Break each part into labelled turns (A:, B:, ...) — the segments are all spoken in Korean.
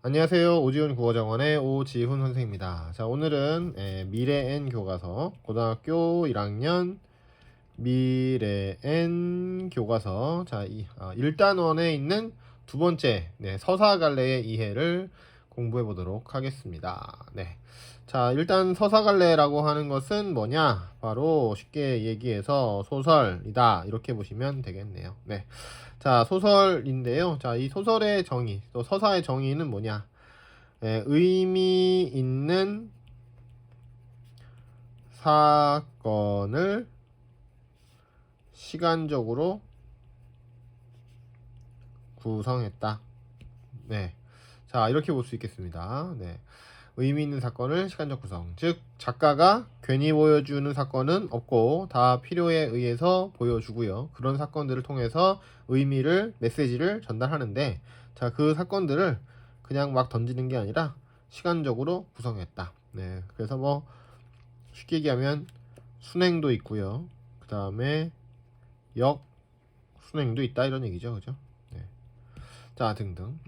A: 안녕하세요. 오지훈 국어정원의 오지훈 선생입니다. 자, 오늘은 미래엔 교과서 고등학교 1학년 미래엔 교과서 1단원에 있는 두 번째 서사갈래의 이해를 공부해 보도록 하겠습니다. 네. 자, 일단 서사갈래라고 하는 것은 뭐냐? 바로 쉽게 얘기해서 소설이다. 이렇게 보시면 되겠네요. 네. 자, 소설인데요. 자, 이 소설의 정의, 또 서사의 정의는 뭐냐? 의미 있는 사건을 시간적으로 구성했다. 네. 자, 이렇게 볼 수 있겠습니다. 네. 의미 있는 사건을 시간적 구성. 즉, 작가가 괜히 보여주는 사건은 없고 다 필요에 의해서 보여주고요. 그런 사건들을 통해서 의미를, 메시지를 전달하는데, 자, 그 사건들을 그냥 막 던지는 게 아니라 시간적으로 구성했다. 네. 그래서 뭐, 쉽게 얘기하면 순행도 있고요. 그 다음에 역순행도 있다. 이런 얘기죠. 그죠? 네. 자, 등등.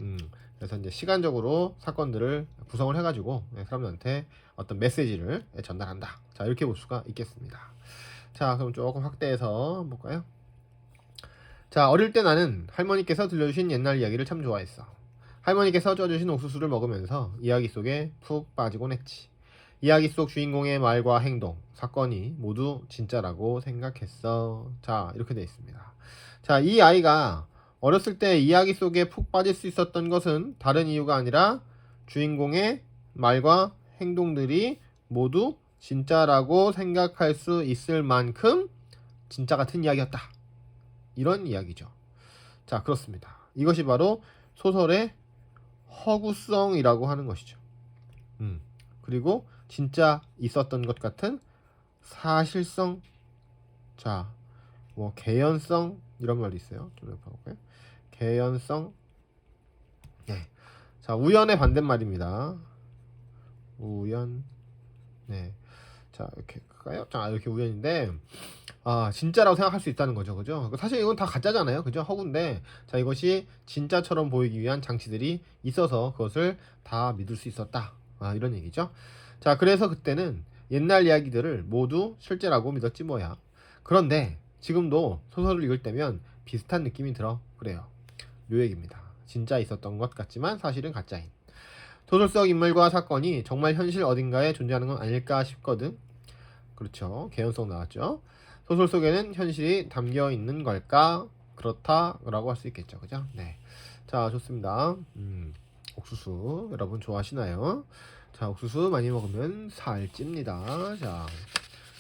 A: 그래서 이제 시간적으로 사건들을 구성을 해가지고 사람들한테 어떤 메시지를 전달한다. 자, 이렇게 볼 수가 있겠습니다. 자, 그럼 조금 확대해서 볼까요? 자, 어릴 때 나는 할머니께서 들려주신 옛날 이야기를 참 좋아했어. 할머니께서 쪄주신 옥수수를 먹으면서 이야기 속에 푹 빠지곤 했지. 이야기 속 주인공의 말과 행동, 사건이 모두 진짜라고 생각했어. 자, 이렇게 되어 있습니다. 자, 이 아이가 어렸을 때 이야기 속에 푹 빠질 수 있었던 것은 다른 이유가 아니라 주인공의 말과 행동들이 모두 진짜라고 생각할 수 있을 만큼 진짜 같은 이야기였다. 이런 이야기죠. 자, 그렇습니다. 이것이 바로 소설의 허구성이라고 하는 것이죠. 그리고 진짜 있었던 것 같은 사실성, 자, 뭐 개연성 이런 말도 있어요. 좀 해볼까요? 개연성. 네. 자, 우연의 반대말입니다. 우연. 네. 자, 이렇게 할까요? 자, 이렇게 우연인데, 진짜라고 생각할 수 있다는 거죠. 그죠? 사실 이건 다 가짜잖아요. 그죠? 허구인데, 자, 이것이 진짜처럼 보이기 위한 장치들이 있어서 그것을 다 믿을 수 있었다. 이런 얘기죠. 자, 그래서 그때는 옛날 이야기들을 모두 실제라고 믿었지 뭐야. 그런데 지금도 소설을 읽을 때면 비슷한 느낌이 들어. 그래요. 요 얘기입니다. 진짜 있었던 것 같지만 사실은 가짜인. 소설 속 인물과 사건이 정말 현실 어딘가에 존재하는 건 아닐까 싶거든. 그렇죠. 개연성 나왔죠. 소설 속에는 현실이 담겨 있는 걸까? 그렇다라고 할 수 있겠죠. 그죠? 네. 자, 좋습니다. 옥수수 여러분 좋아하시나요? 자, 옥수수 많이 먹으면 살찝니다. 자,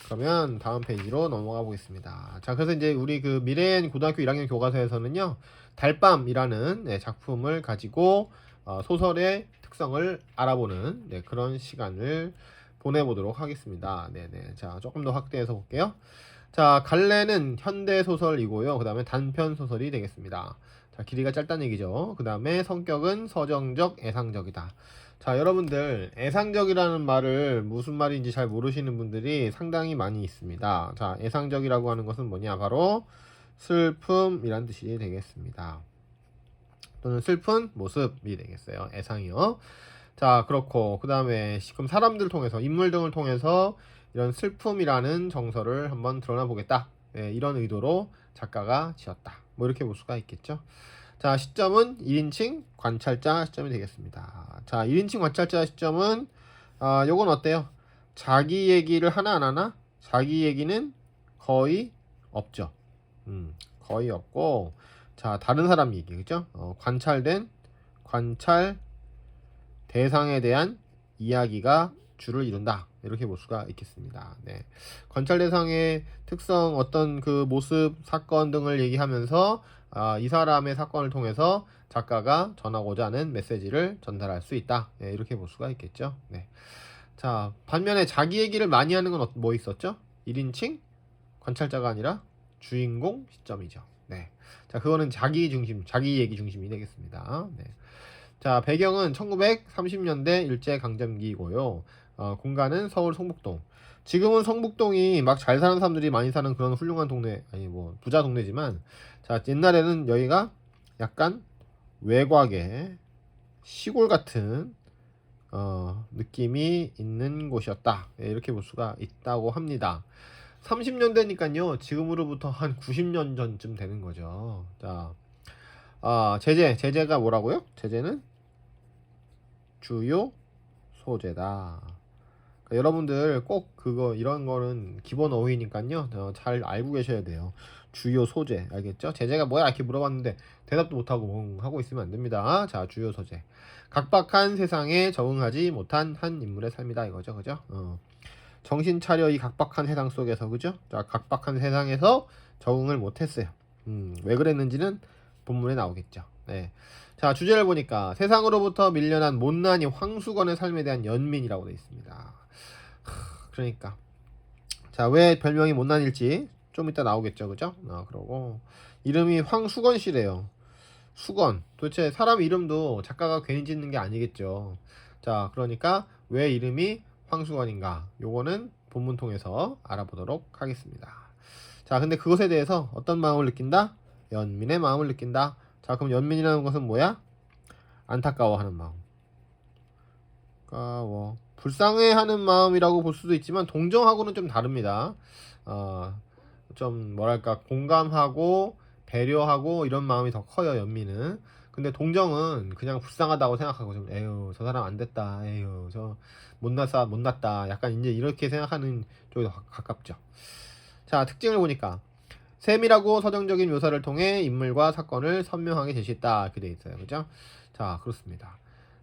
A: 그러면 다음 페이지로 넘어가 보겠습니다. 자, 그래서 이제 우리 그 미래엔 고등학교 1학년 교과서에서는요, 달밤이라는 작품을 가지고 소설의 특성을 알아보는 그런 시간을 보내보도록 하겠습니다. 네네. 자, 조금 더 확대해서 볼게요. 자, 갈래는 현대 소설이고요. 그 다음에 단편 소설이 되겠습니다. 자, 길이가 짧다는 얘기죠. 그 다음에 성격은 서정적, 애상적이다. 자, 여러분들 애상적이라는 말을 무슨 말인지 잘 모르시는 분들이 상당히 많이 있습니다. 자, 애상적이라고 하는 것은 뭐냐? 바로 슬픔이란 뜻이 되겠습니다. 또는 슬픈 모습이 되겠어요. 애상이요. 자, 그렇고 그 다음에 지금 사람들 통해서 인물 등을 통해서 이런 슬픔이라는 정서를 한번 드러나 보겠다. 이런 의도로 작가가 지었다. 뭐 이렇게 볼 수가 있겠죠. 자, 시점은 1인칭 관찰자 시점이 되겠습니다. 자, 1인칭 관찰자 시점은 요건 어때요? 자기 얘기를 하나 안 하나? 자기 얘기는 거의 없죠. 거의 없고, 자, 다른 사람 얘기, 그죠? 관찰된 관찰 대상에 대한 이야기가 주를 이룬다. 이렇게 볼 수가 있겠습니다. 네. 관찰 대상의 특성, 어떤 그 모습, 사건 등을 얘기하면서 이 사람의 사건을 통해서 작가가 전하고자 하는 메시지를 전달할 수 있다. 네, 이렇게 볼 수가 있겠죠. 네. 자, 반면에 자기 얘기를 많이 하는 건 뭐 있었죠? 1인칭 관찰자가 아니라 주인공 시점이죠. 네. 자, 그거는 자기 중심, 자기 얘기 중심이 되겠습니다. 네. 자, 배경은 1930년대 일제강점기이고요. 공간은 서울 성북동. 지금은 성북동이 막 잘 사는 사람들이 많이 사는 그런 훌륭한 동네, 아니 뭐 부자 동네지만, 자, 옛날에는 여기가 약간 외곽에 시골 같은 느낌이 있는 곳이었다. 예, 이렇게 볼 수가 있다고 합니다. 30년대니까요. 지금으로부터 한 90년 전쯤 되는 거죠. 자, 제재가 뭐라고요? 제재는 주요 소재다. 그러니까 여러분들 꼭 그거 이런 거는 기본 어휘니까요. 잘 알고 계셔야 돼요. 주요 소재 알겠죠? 제재가 뭐야 이렇게 물어봤는데 대답도 못하고 하고 있으면 안 됩니다. 자, 주요 소재. 각박한 세상에 적응하지 못한 한 인물의 삶이다 이거죠, 그죠? 정신 차려 이 각박한 세상 속에서, 그죠? 자, 각박한 세상에서 적응을 못했어요. 왜 그랬는지는 본문에 나오겠죠. 네. 자, 주제를 보니까 세상으로부터 밀려난 못난이 황수건의 삶에 대한 연민이라고 되어 있습니다. 그러니까 자, 왜 별명이 못난일지 좀 이따 나오겠죠, 그죠? 그러고 이름이 황수건 씨래요. 수건. 도대체 사람 이름도 작가가 괜히 짓는 게 아니겠죠. 자, 그러니까 왜 이름이 황수건인가? 요거는 본문 통해서 알아보도록 하겠습니다. 자, 근데 그것에 대해서 어떤 마음을 느낀다? 연민의 마음을 느낀다. 자, 그럼 연민이라는 것은 뭐야? 안타까워하는 마음. 불쌍해하는 마음이라고 볼 수도 있지만 동정하고는 좀 다릅니다. 좀 뭐랄까 공감하고 배려하고 이런 마음이 더 커요, 연민은. 근데 동정은 그냥 불쌍하다고 생각하고 좀 에휴 저 사람 안 됐다, 에휴 저 못났다 약간 이제 이렇게 생각하는 쪽이 더 가깝죠. 자, 특징을 보니까 세밀하고 서정적인 묘사를 통해 인물과 사건을 선명하게 제시했다 이렇게 돼 있어요, 그죠? 자, 그렇습니다.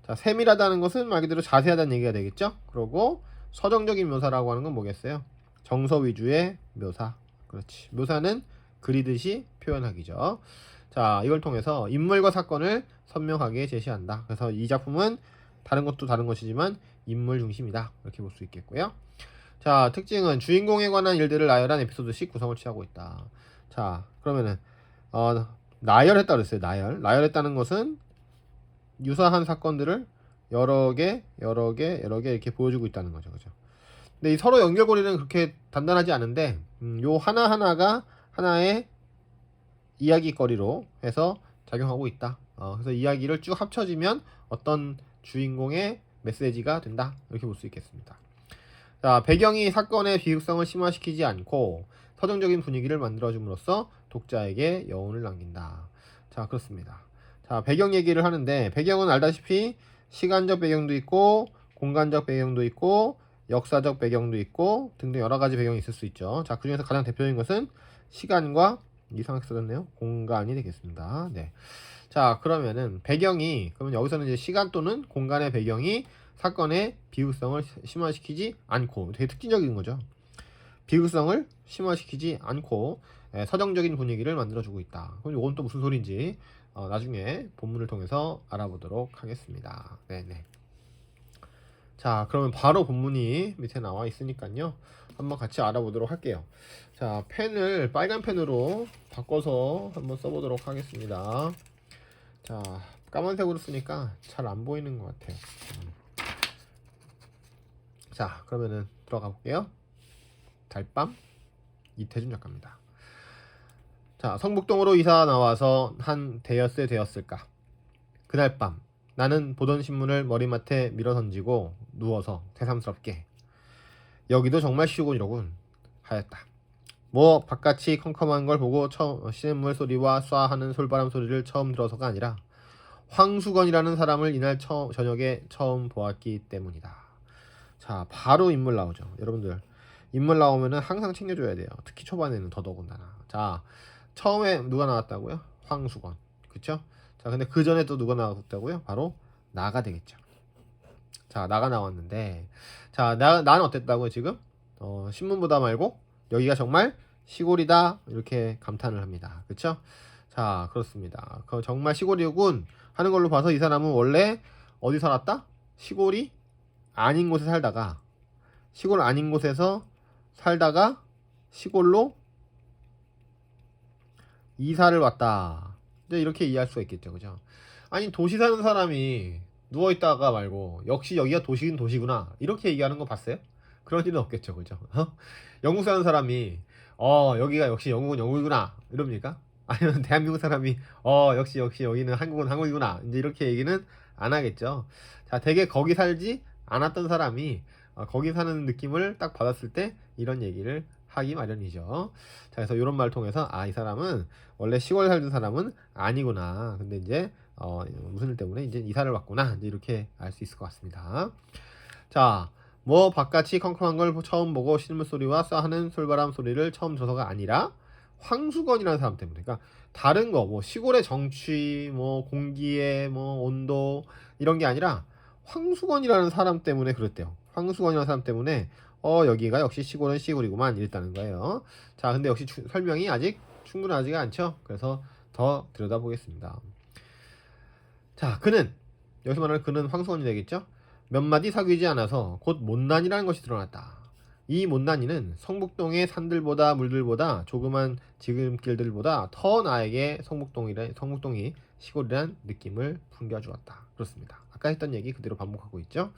A: 자, 세밀하다는 것은 말 그대로 자세하다는 얘기가 되겠죠? 그리고 서정적인 묘사라고 하는 건 뭐겠어요? 정서 위주의 묘사. 그렇지. 묘사는 그리듯이 표현하기죠. 자, 이걸 통해서 인물과 사건을 선명하게 제시한다. 그래서 이 작품은 다른 것도 다른 것이지만 인물 중심이다. 이렇게 볼 수 있겠고요. 자, 특징은 주인공에 관한 일들을 나열한 에피소드씩 구성을 취하고 있다. 자, 그러면은 나열했다 그랬어요. 나열했다는 것은 유사한 사건들을 여러 개 이렇게 보여주고 있다는 거죠. 그죠? 근데 이 서로 연결고리는 그렇게 단단하지 않은데 요 하나하나가 하나의 이야기거리로 해서 작용하고 있다. 그래서 이야기를 쭉 합쳐지면 어떤 주인공의 메시지가 된다. 이렇게 볼 수 있겠습니다. 자, 배경이 사건의 비극성을 심화시키지 않고 서정적인 분위기를 만들어줌으로써 독자에게 여운을 남긴다. 자, 그렇습니다. 자, 배경 얘기를 하는데 배경은 알다시피 시간적 배경도 있고 공간적 배경도 있고 역사적 배경도 있고 등등 여러 가지 배경이 있을 수 있죠. 자, 그중에서 가장 대표적인 것은 시간과 이상하게 써졌네요. 공간이 되겠습니다. 네. 자, 그러면은 배경이 그러면 여기서는 이제 시간 또는 공간의 배경이 사건의 비극성을 심화시키지 않고 되게 특징적인 거죠. 비극성을 심화시키지 않고 서정적인 분위기를 만들어주고 있다. 그럼 이건 또 무슨 소린지 나중에 본문을 통해서 알아보도록 하겠습니다. 네네. 자, 그러면 바로 본문이 밑에 나와 있으니까요. 한번 같이 알아보도록 할게요. 자, 펜을 빨간 펜으로 바꿔서 한번 써보도록 하겠습니다. 자, 까만색으로 쓰니까 잘 안 보이는 것 같아요. 자, 그러면은 들어가 볼게요. 달밤 이태준 작가입니다. 자, 성북동으로 이사 나와서 한 대여세 되었을까. 그날 밤 나는 보던 신문을 머리맡에 밀어 던지고 누워서 새삼스럽게 여기도 정말 시골이로군 하였다. 뭐 바깥이 컴컴한 걸 보고 시냇물 소리와 쏴 하는 솔바람 소리를 처음 들어서가 아니라 황수건이라는 사람을 이날 저녁에 처음 보았기 때문이다. 자, 바로 인물 나오죠. 여러분들 인물 나오면은 항상 챙겨줘야 돼요. 특히 초반에는 더더군다나. 자, 처음에 누가 나왔다고요? 황수건. 그쵸? 자, 근데 그 전에 또 누가 나왔다고요? 바로 나가 되겠죠. 자, 나가 나왔는데, 자, 나는 어땠다고요, 지금? 신문보다 말고, 여기가 정말 시골이다, 이렇게 감탄을 합니다. 그쵸? 자, 그렇습니다. 정말 시골이군 하는 걸로 봐서 이 사람은 원래 어디 살았다? 시골이 아닌 곳에 살다가, 시골 아닌 곳에서 살다가 시골로 이사를 왔다. 이제 이렇게 이해할 수가 있겠죠, 그죠? 아니, 도시 사는 사람이 누워있다가 말고 역시 여기가 도시긴 도시구나 이렇게 얘기하는 거 봤어요? 그럴 일은 없겠죠, 그죠? 영국 사는 사람이 여기가 역시 영국은 영국이구나 이럽니까? 아니면 대한민국 사람이 역시 여기는 한국은 한국이구나 이제 이렇게 얘기는 안 하겠죠. 자, 되게 거기 살지 않았던 사람이 거기 사는 느낌을 딱 받았을 때 이런 얘기를 하기 마련이죠. 자, 그래서 이런 말을 통해서 이 사람은 원래 시골에 살던 사람은 아니구나. 근데 이제 무슨 일 때문에 이제 이사를 왔구나. 이제 이렇게 알 수 있을 것 같습니다. 자, 뭐 바깥이 컴컴한 걸 처음 보고 신문 소리와 싸하는 솔바람 소리를 처음 들어서가 아니라 황수건이라는 사람 때문에. 그러니까 다른 거 뭐 시골의 정취, 뭐 공기의 뭐 온도 이런 게 아니라 황수건이라는 사람 때문에 그랬대요. 황수건이라는 사람 때문에 여기가 역시 시골은 시골이구만 이랬다는 거예요. 자, 근데 역시 설명이 아직 충분하지가 않죠. 그래서 더 들여다보겠습니다. 자, 그는 여기서 말하는 그는 황수건이 되겠죠. 몇 마디 사귀지 않아서 곧 못난이라는 것이 드러났다. 이 못난이는 성북동의 산들보다 물들보다 조그만 지름길들보다 더 나에게 성북동이 시골이란 느낌을 풍겨주었다. 그렇습니다. 아까 했던 얘기 그대로 반복하고 있죠.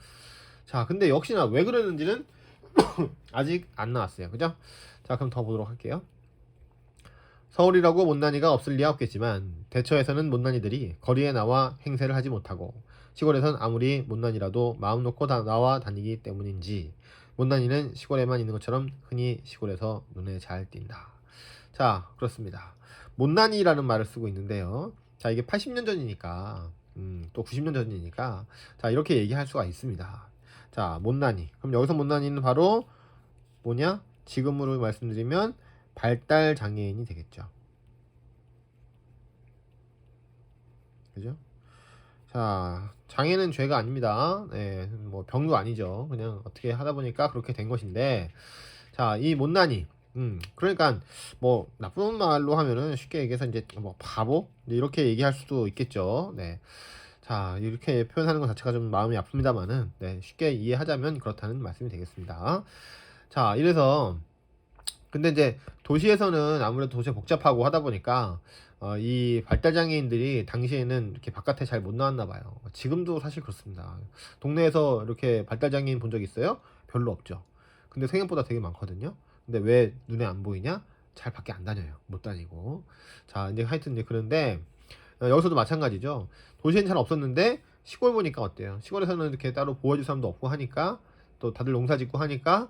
A: 자, 근데 역시나 왜 그러는지는 아직 안 나왔어요. 그죠? 자, 그럼 더 보도록 할게요. 서울이라고 못난이가 없을 리야 없겠지만 대처에서는 못난이들이 거리에 나와 행세를 하지 못하고 시골에선 아무리 못난이라도 마음 놓고 나와 다니기 때문인지 못난이는 시골에만 있는 것처럼 흔히 시골에서 눈에 잘 띈다. 자, 그렇습니다. 못난이라는 말을 쓰고 있는데요. 자, 이게 80년 전이니까 또 90년 전이니까 자, 이렇게 얘기할 수가 있습니다. 자, 못난이. 그럼 여기서 못난이는 바로 뭐냐? 지금으로 말씀드리면 발달 장애인이 되겠죠. 그죠? 자, 장애는 죄가 아닙니다. 네, 뭐 병도 아니죠. 그냥 어떻게 하다 보니까 그렇게 된 것인데, 자, 이 못난이, 그러니까 뭐 나쁜 말로 하면은 쉽게 얘기해서 이제 뭐 바보 이렇게 얘기할 수도 있겠죠. 네, 자, 이렇게 표현하는 것 자체가 좀 마음이 아픕니다만은, 네, 쉽게 이해하자면 그렇다는 말씀이 되겠습니다. 자, 이래서 근데 이제 도시에서는 아무래도 도시가 복잡하고 하다 보니까 이 발달장애인들이 당시에는 이렇게 바깥에 잘 못 나왔나 봐요. 지금도 사실 그렇습니다. 동네에서 이렇게 발달장애인 본 적 있어요? 별로 없죠. 근데 생각보다 되게 많거든요. 근데 왜 눈에 안 보이냐? 잘 밖에 안 다녀요. 못 다니고. 자, 이제 하여튼 이제 그런데 여기서도 마찬가지죠. 도시엔 잘 없었는데 시골 보니까 어때요? 시골에서는 이렇게 따로 보호해줄 사람도 없고 하니까 또 다들 농사 짓고 하니까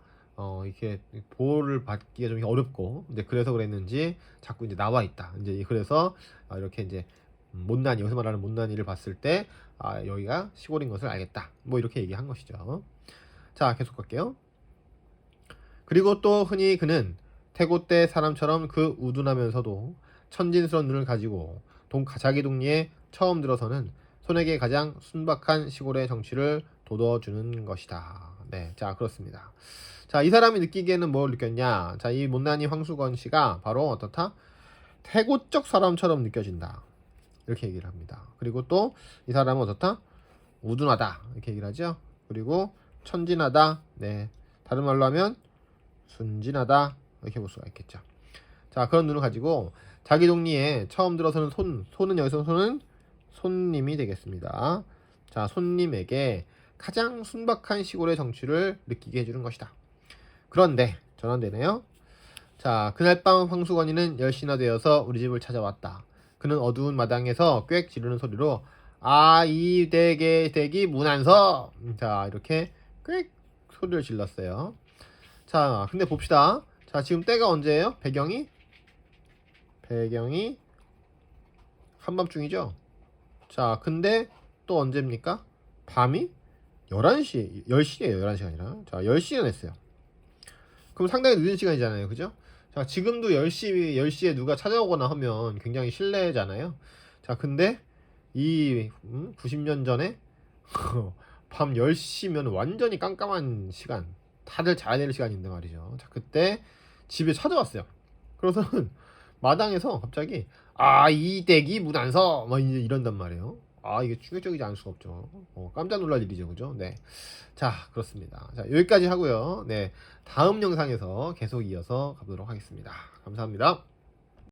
A: 이렇게 보호를 받기가 좀 어렵고 이제 그래서 그랬는지 자꾸 이제 나와 있다. 이제 그래서 이렇게 이제 못난이 여기서 말하는 못난이를 봤을 때 여기가 시골인 것을 알겠다. 뭐 이렇게 얘기한 것이죠. 자, 계속 갈게요. 그리고 또 흔히 그는 태고 때 사람처럼 그 우둔하면서도 천진스러운 눈을 가지고 자기 동리에 처음 들어서는 손에게 가장 순박한 시골의 정취를 돋워주는 것이다. 네, 자, 그렇습니다. 자, 이 사람이 느끼기에는 뭘 느꼈냐? 자, 이 못난이 황수건 씨가 바로 어떻다? 태고적 사람처럼 느껴진다. 이렇게 얘기를 합니다. 그리고 또 이 사람은 어떻다? 우둔하다. 이렇게 얘기를 하죠. 그리고 천진하다. 네, 다른 말로 하면 순진하다. 이렇게 볼 수가 있겠죠. 자, 그런 눈을 가지고 자기 동리에 처음 들어서는 손은 여기서 손은 손님이 되겠습니다. 자, 손님에게 가장 순박한 시골의 정취를 느끼게 해주는 것이다. 그런데 전환되네요. 자, 그날 밤 황수건이는 10시나 되어서 우리 집을 찾아왔다. 그는 어두운 마당에서 꽥 지르는 소리로 이 대기 문 안 서. 자, 이렇게 꽥 소리를 질렀어요. 자, 근데 봅시다. 자, 지금 때가 언제예요? 배경이 한밤중이죠. 자, 근데 또 언제입니까? 밤이 11시, 10시에요. 11시가 아니라. 자, 10시에 냈어요. 그럼 상당히 늦은 시간이잖아요. 그죠? 자, 지금도 10시에 누가 찾아오거나 하면 굉장히 실례잖아요. 자, 근데 이 90년 전에 밤 10시면 완전히 깜깜한 시간, 다들 자야 될 시간인데 말이죠. 자, 그때 집에 찾아왔어요. 그래서는 마당에서 갑자기 이 댁이 문 안 서! 막 이제 이런단 말이에요. 이게 충격적이지 않을 수가 없죠. 깜짝 놀랄 일이죠. 그죠? 네. 자, 그렇습니다. 자, 여기까지 하고요. 네. 다음 영상에서 계속 이어서 가보도록 하겠습니다. 감사합니다.